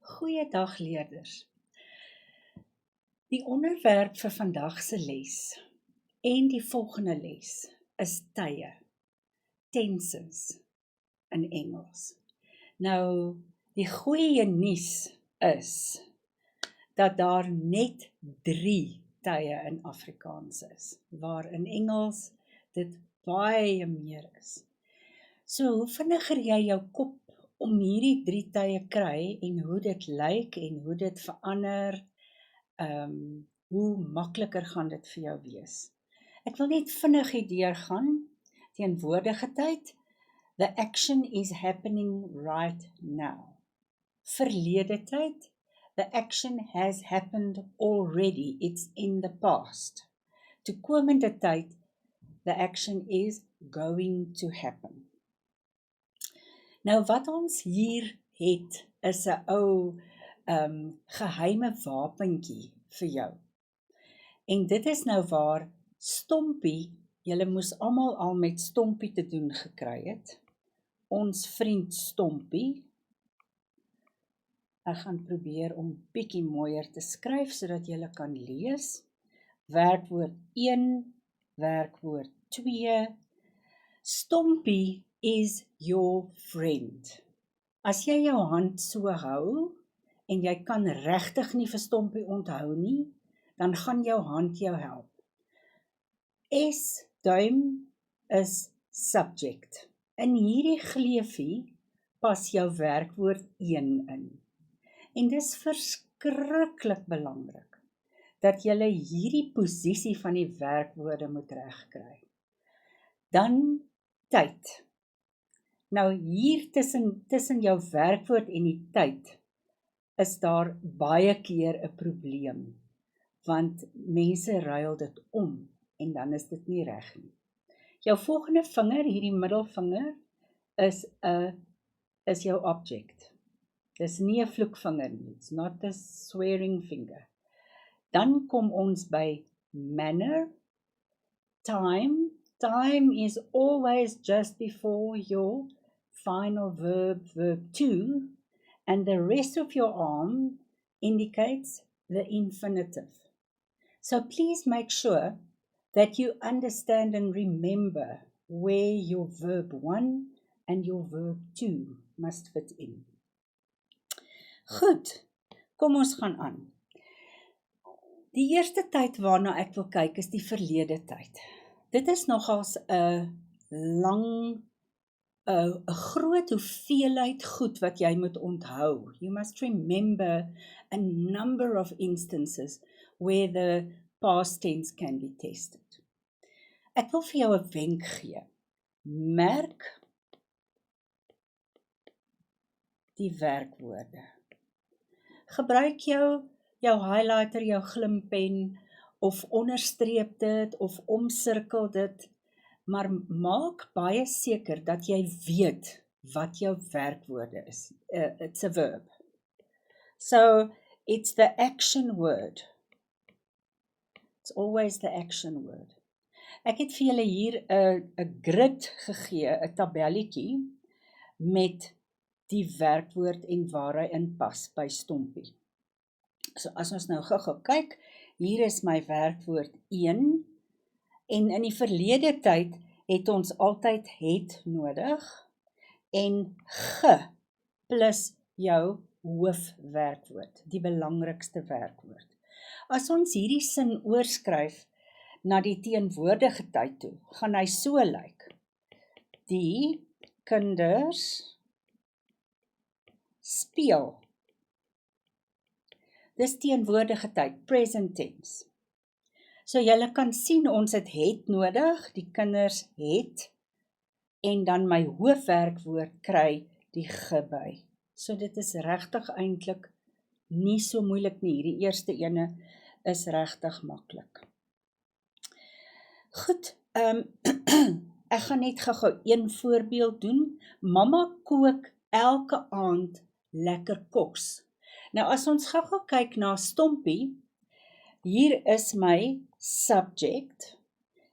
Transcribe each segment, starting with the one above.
Goeiedag leerders. Die onderwerp vir vandag se les en die volgende les is tye, tenses in Engels. Nou, die goeie nuus is dat daar net 3 tye in Afrikaans is, waar in Engels dit baie meer is. So, hoe vinniger jy jou kop om hierdie 3 tye kry en hoe dit lyk en hoe dit verander, hoe makliker gaan dit vir jou wees. Ek wil net vinnig hierdeur gaan, teenwoordige tyd, the action is happening right now. Verlede tyd, the action has happened already, it's in the past. Toekomende tyd, the action is going to happen. Nou wat ons hier het, is 'n ou geheime wapentjie vir jou. En dit is nou waar Stompie, julle moes almal al met Stompie te doen gekry het. Ons vriend Stompie. Ek gaan probeer om bietjie mooier te skryf, sodat julle kan lees. Werkwoord 1, werkwoord 2. Stompie is your friend. As jy jou hand so hou, en jy kan regtig nie vir Stompie onthou nie, dan gaan jou hand jou help. S, duim, is subject. In hierdie gleefie pas jou werkwoord 1 in. En dis verskriklik belangrik, dat jy hierdie posisie van die werkwoorde moet regkry. Dan tyd. Nou hier tussen jou werkwoord en die tyd, is daar baie keer 'n probleem, want mense ruil dit om, en dan is dit nie reg nie. Jou volgende vinger, hierdie middelvinger, is jou object. Dis nie 'n vloekvinger nie, it's not a swearing finger. Dan kom ons by manner, time. Time is always just before your final verb, verb 2, and the rest of your arm indicates the infinitive. So please make sure that you understand and remember where your verb 1 and your verb 2 must fit in. Goed, kom ons gaan aan. Die eerste tyd waarna ek wil kyk is die verlede tyd. Dit is nogals 'n groot hoeveelheid goed wat jy moet onthou. You must remember a number of instances where the past tense can be tested. Ek wil vir jou 'n wenk gee. Merk die werkwoorde. Gebruik jou highlighter, jou glimpen, of onderstreep dit, of omsirkel dit, maar maak baie seker dat jy weet wat jou werkwoorde is. It's a verb. So, it's the action word. It's always the action word. Ek het vir julle hier 'n grid gegee, 'n tabelletjie, met die werkwoord en waar hy inpas by Stompie. So as ons nou gou kyk, hier is my werkwoord 1, en in die verlede tyd het ons altyd het nodig, en ge plus jou hoofwerkwoord, die belangrikste werkwoord. As ons hierdie sin oorskryf na die teenwoordige tyd toe, gaan hy so lyk. Die kinders speel. Dis teenwoordige tyd, present tense. So julle kan sien, ons het nodig, die kinders het, en dan my hoofwerkwoord kry die ge by. So dit is regtig eintlik nie so moeilik nie, die eerste ene is regtig maklik. Goed, ek gaan net gou een voorbeeld doen. Mamma kook elke aand lekker kos. Nou as ons gou kyk na Stompie, hier is my subject,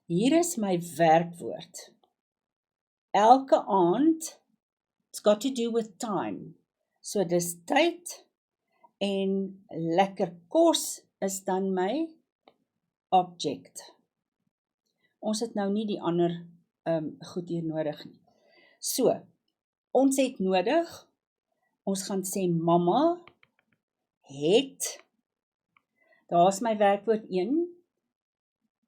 hier is my werkwoord. Elke aand, it's got to do with time. So dis tyd, en lekker kos is dan my object. Ons het nou nie die ander goed hier nodig nie. So, ons het nodig, ons gaan sê mamma het, daar is my werkwoord 1,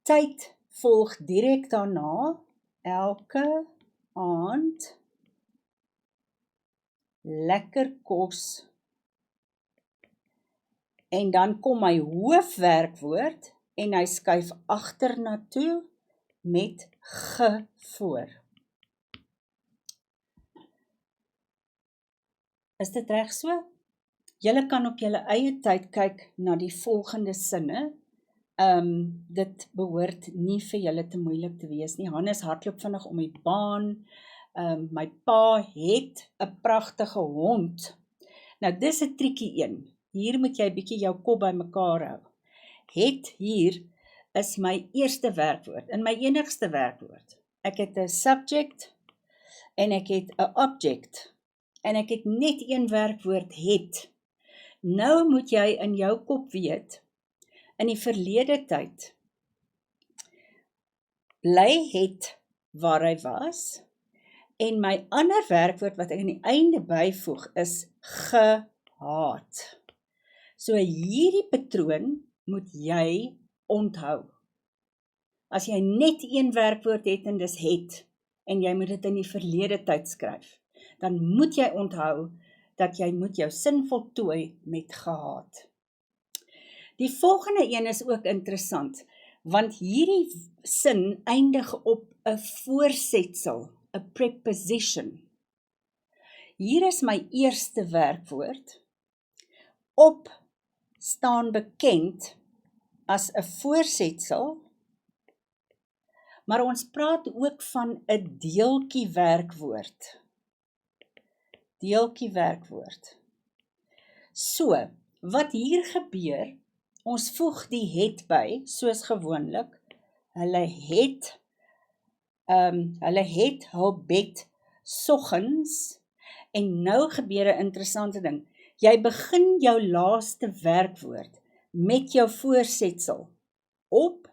tyd volg direk daarna, elke aand, lekker kos, en dan kom my hoofwerkwoord, en hy skuif agterna toe, met ge voor. Is dit reg so? Julle kan op julle eie tyd kyk na die volgende sinne. Dit behoort nie vir julle te moeilik te wees nie. Hannes hardloop vinnig om die baan. My pa het 'n pragtige hond. Nou dis 'n triekie een. Hier moet jy bietjie jou kop bymekaar hou. Het hier is my eerste werkwoord, en my enigste werkwoord. Ek het 'n subject, en ek het 'n object, en ek het net een werkwoord het. Nou moet jy in jou kop weet, in die verlede tyd, bly het waar hy was, en my ander werkwoord wat ek aan die einde byvoeg is gehaat. So hierdie patroon moet jy onthou. As jy net een werkwoord het en dis het, en jy moet dit in die verlede tyd skryf, dan moet jy onthou dat jy moet jou sin voltooi met gehaat. Die volgende een is ook interessant, want hierdie sin eindig op 'n voorsetsel, 'n preposition. Hier is my eerste werkwoord. Op staan bekend as 'n voorsetsel, maar ons praat ook van 'n deeltjie werkwoord. Deeltjie werkwoord. So, wat hier gebeur, ons voeg die het by, soos gewoonlik, hulle het hul bed soggens, en nou gebeur 'n interessante ding. Jy begin jou laaste werkwoord met jou voorsetsel op.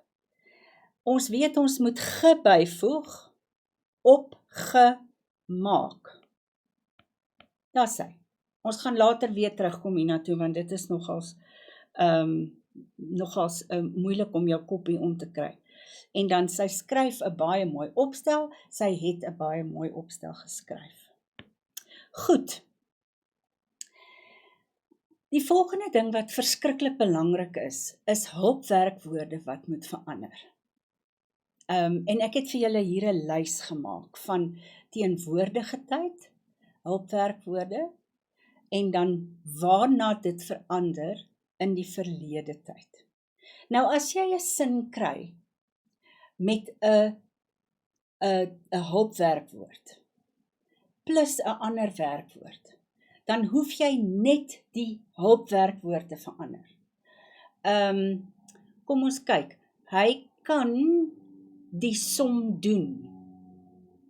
Ons weet ons moet ge byvoeg, opgemaak. Daar's hy. Ons gaan later weer terugkom hiernatoe, want dit is nogals moeilik om jou koppie om te kry. En dan sy skryf 'n baie mooi opstel, sy het 'n baie mooi opstel geskryf. Goed. Die volgende ding wat verskriklik belangrik is hulpwerkwoorde wat moet verander. En ek het vir julle hier 'n lys gemaak van teenwoordige tyd, hulpwerkwoorde, en dan waarna dit verander in die verlede tyd. Nou as jy 'n sin kry met 'n hulpwerkwoord plus 'n ander werkwoord, dan hoef jy net die hulpwerkwoord te verander. Kom ons kyk, hy kan die som doen,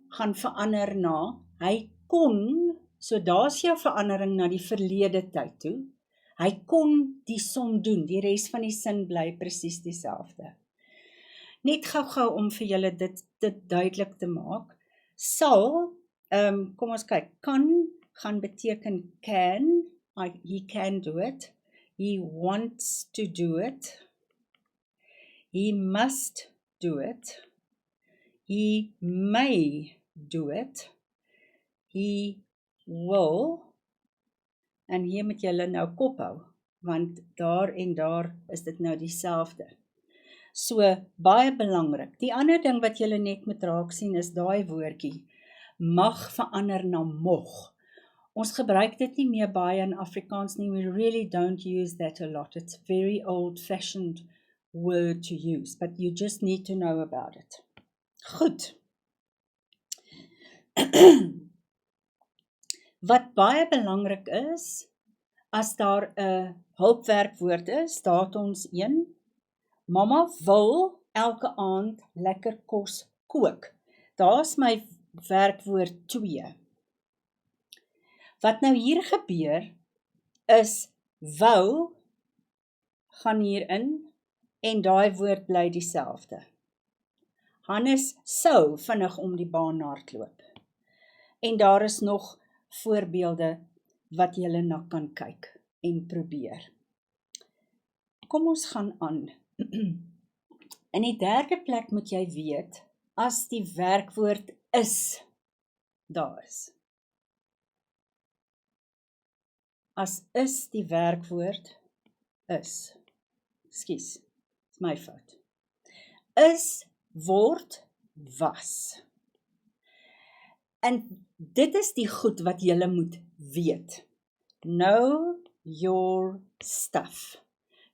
gaan verander na, hy kon, so daar's jou verandering na die verlede tyd toe, hy kon die som doen, die res van die sin bly presies dieselfde. Net gou-gou om vir julle dit duidelik te maak, sal, kom ons kyk, kan gaan beteken can, he can do it, he wants to do it, he must do it, he may do it, he will, en hier moet julle nou kop hou, want daar en daar is dit nou dieselfde. So, baie belangrik. Die ander ding wat julle net moet raak sien is daai woordjie, mag verander na mog. Ons gebruik dit nie meer baie in Afrikaans nie, we really don't use that a lot. It's a very old-fashioned word to use, but you just need to know about it. Goed. Wat baie belangrik is, as daar 'n hulpwerkwoord is, staat ons een, mamma wil elke aand lekker kos kook. Daar's my werkwoord 2. Wat nou hier gebeur, is Wou gaan hierin en daai woord bly dieselfde. Hannes sou vinnig om die baan hardloop. En daar is nog voorbeelde wat julle na kan kyk en probeer. Kom ons gaan aan. In die derde plek moet jy weet, as die werkwoord is, daar is. As is die werkwoord is. Ekskuus, is my fout. Is, word, was. En dit is die goed wat julle moet weet. Know your stuff.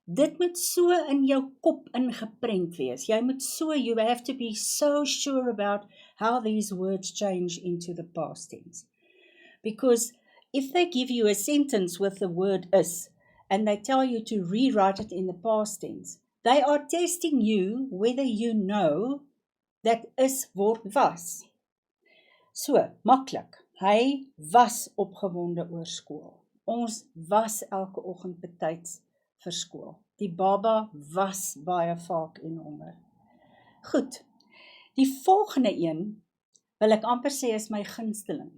Dit moet so in jou kop ingeprent wees. Jy moet so, you have to be so sure about how these words change into the past tense. Because if they give you a sentence with the word is, and they tell you to rewrite it in the past tense, they are testing you whether you know that is word was. So, maklik. Hy was opgewonde oor skool. Ons was elke oggend betyds vir skool. Die baba was baie vaak en honger. Goed, die volgende een wil ek amper sê is my gunsteling.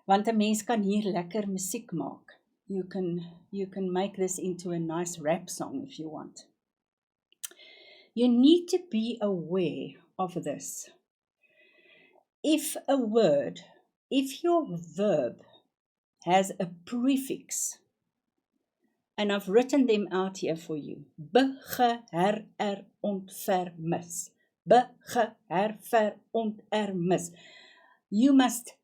Want 'n mens kan hier lekker musiek maak. You can make this into a nice rap song if you want. You need to be aware of this. If your verb has a prefix, and I've written them out here for you. Be, ge, her, ontfer, mis. Be, ge, her, ontfer, mis. You must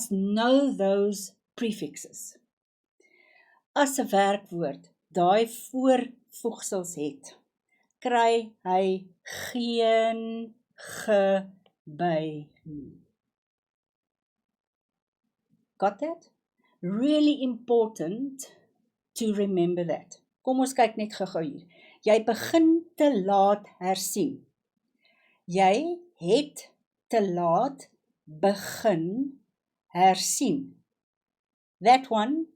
know those prefixes. As 'n werkwoord daai voorvoegsels het, kry hy geen geby nie. Got that? Really important to remember that. Kom ons kyk net gou-gou hier. Jy begin te laat hersien. Jy het te laat begin hersien. That one,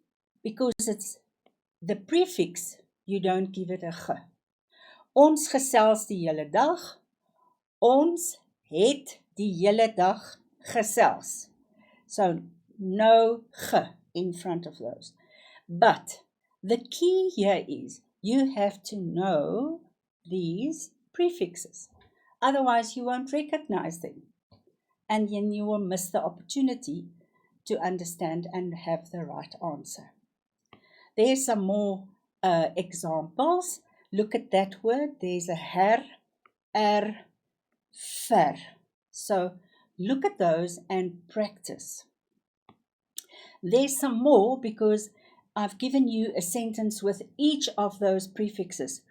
because it's the prefix, you don't give it a ge. Ons gesels die hele dag. Ons het die hele dag gesels. So, no ge in front of those. But the key here is you have to know these prefixes. Otherwise, you won't recognize them. And then you will miss the opportunity to understand and have the right answer. There's some more examples. Look at that word. There's a her, ver. So look at those and practice. There's some more because I've given you a sentence with each of those prefixes.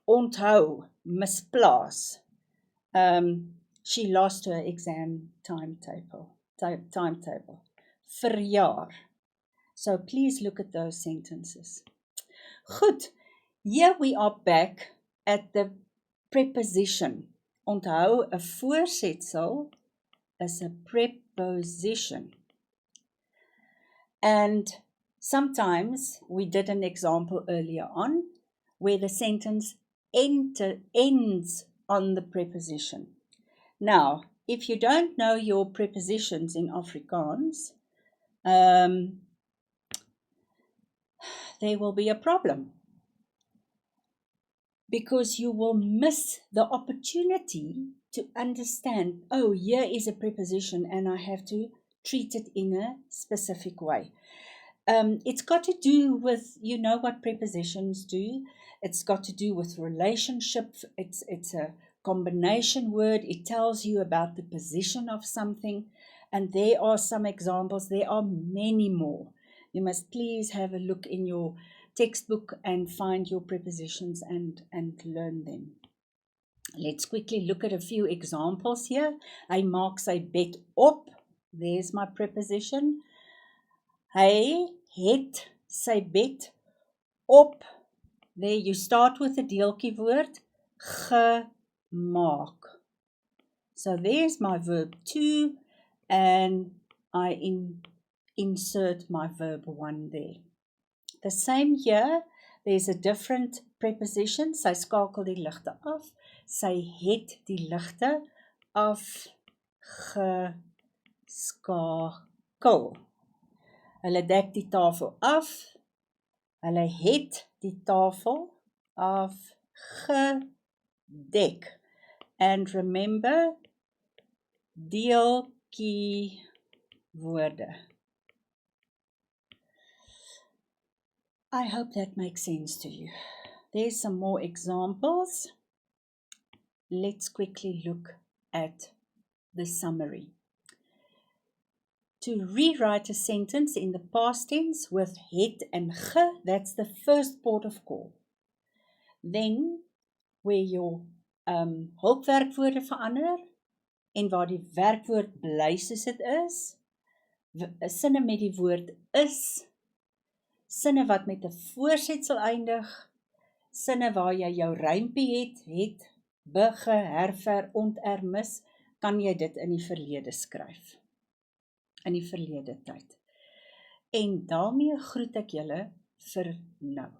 Onthou, misplaas. She lost her exam timetable. Verjaar. So please look at those sentences. Goed, here we are back at the preposition. Onthou, 'n voorsetsel is 'n preposition. And sometimes we did an example earlier on where the sentence ends on the preposition. Now, if you don't know your prepositions in Afrikaans, there will be a problem because you will miss the opportunity to understand, oh, here is a preposition and I have to treat it in a specific way. It's got to do with, you know what prepositions do. It's got to do with relationship. It's a combination word. It tells you about the position of something. And there are some examples. There are many more. You must please have a look in your textbook and find your prepositions and learn them. Let's quickly look at a few examples here. Hy maak sy bed op. There's my preposition. Hy het sy bed op. There you start with the deeltjie woord gemaak. So there's my verb to and I insert my verb one there. The same here, there's a different preposition. Sy skakel die ligte af. Sy het die ligte afgeskakel. Hulle dek die tafel af. Hulle het die tafel afgedek. And remember, deeltjie woorde. I hope that makes sense to you. There's some more examples. Let's quickly look at the summary. To rewrite a sentence in the past tense with het and ge, that's the first port of call. Then, where your hulpwerkwoorde verander en waar die werkwoord bly soos dit is, sinne met die woord is, sinne wat met 'n voorsetsel eindig, sinne waar jy jou rympie het, bege, herver, ont, mis, kan jy dit in die verlede skryf. In die verlede tyd. En daarmee groet ek julle vir nou.